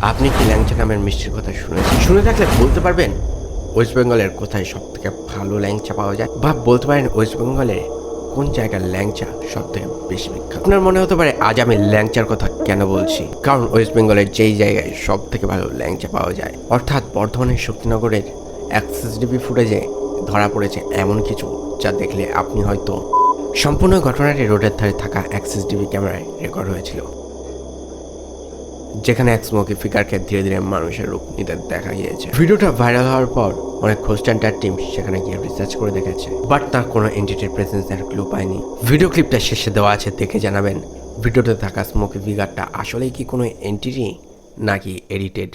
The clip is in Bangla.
আপনি কি ল্যাংচা নামের মিষ্টির কথা শুনেছেন? শুনে থাকলে বলতে পারবেন ওয়েস্ট বেঙ্গলের কোথায় সব থেকে ভালো ল্যাংচা পাওয়া যায়, বা বলতে পারেন ওয়েস্ট বেঙ্গলে কোন জায়গার ল্যাংচা সব থেকে বেশি বিখ্যাত। আপনার মনে হতে পারে আজ আমি ল্যাংচার কথা কেন বলছি, কারণ ওয়েস্ট বেঙ্গলের যেই জায়গায় সব থেকে ভালো ল্যাংচা পাওয়া যায়, অর্থাৎ বর্ধমানের শক্তিনগরের এক্সএসডিবি ফুটেজে ধরা পড়েছে এমন কিছু যা দেখলে আপনি হয়তো। সম্পূর্ণ ঘটনাটি রোডের ধারে থাকা এক্সএসডিবি ক্যামেরায় রেকর্ড হয়েছিল, যেখানে এক স্মোকি ফিগারকে ধীরে ধীরে মানুষের রূপ নিতে দেখা গিয়েছে। ভিডিওটা ভাইরাল হওয়ার পর অনেক খোঁজটান্টার টিম সেখানে গিয়ে রিসার্চ করে দেখেছে, বাট তার কোনো এন্টিটির প্রেজেন্সের ক্লু পায়নি। ভিডিও ক্লিপটা শেষে দেওয়া আছে, দেখে জানাবেন ভিডিওতে থাকা স্মোকি ফিগারটা আসলেই কি কোনো এন্টিটি নাকি এডিটেড।